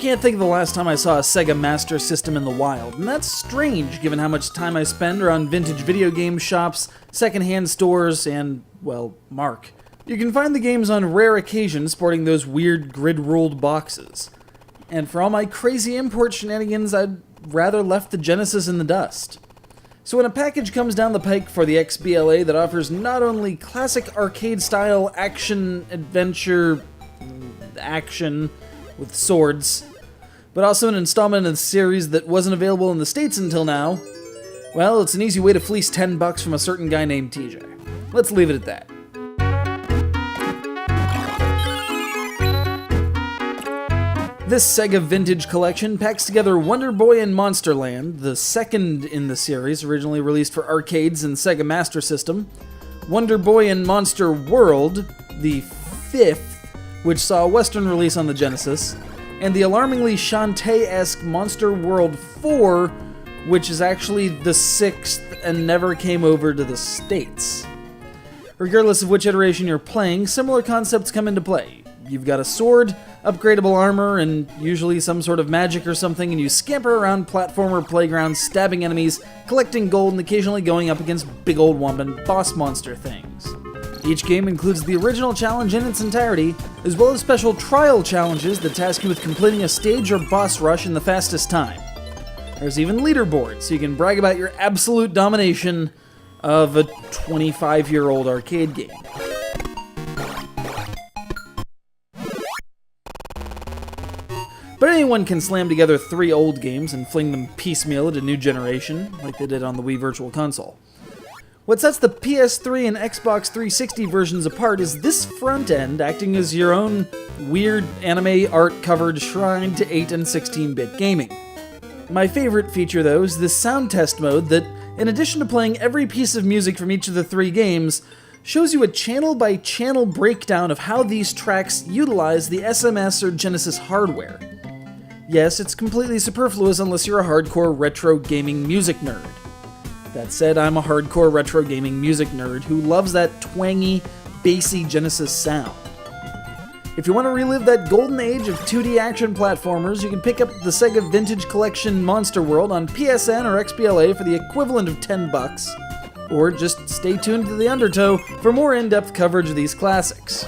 can't think of the last time I saw a Sega Master System in the wild, and that's strange given how much time I spend around vintage video game shops, secondhand stores, and, well, Mark. You can find the games on rare occasions sporting those weird grid-ruled boxes. And for all my crazy import shenanigans, I'd rather left the Genesis in the dust. So when a package comes down the pike for the XBLA that offers not only classic arcade-style action-adventure action with swords, but also an installment in the series that wasn't available in the States until now, well, it's an easy way to fleece $10 from a certain guy named TJ. Let's leave it at that. This Sega Vintage Collection packs together Wonder Boy and Monster Land, the second in the series, originally released for arcades and Sega Master System, Wonder Boy and Monster World, the fifth, which saw a Western release on the Genesis, and the alarmingly Shantae-esque Monster World 4, which is actually the sixth and never came over to the States. Regardless of which iteration you're playing, similar concepts come into play. You've got a sword, upgradable armor, and usually some sort of magic or something, and you scamper around platformer playgrounds, stabbing enemies, collecting gold, and occasionally going up against big old whomping boss monster things. Each game includes the original challenge in its entirety, as well as special trial challenges that task you with completing a stage or boss rush in the fastest time. There's even leaderboards, so you can brag about your absolute domination of a 25-year-old arcade game. But anyone can slam together 3 old games and fling them piecemeal at a new generation, like they did on the Wii Virtual Console. What sets the PS3 and Xbox 360 versions apart is this front end acting as your own weird anime art-covered shrine to 8 and 16-bit gaming. My favorite feature, though, is this sound test mode that, in addition to playing every piece of music from each of the 3 games, shows you a channel-by-channel breakdown of how these tracks utilize the SMS or Genesis hardware. Yes, it's completely superfluous unless you're a hardcore retro gaming music nerd. That said, I'm a hardcore retro gaming music nerd who loves that twangy, bassy Genesis sound. If you want to relive that golden age of 2D action platformers, you can pick up the Sega Vintage Collection Monster World on PSN or XBLA for the equivalent of $10, or just stay tuned to the Undertow for more in-depth coverage of these classics.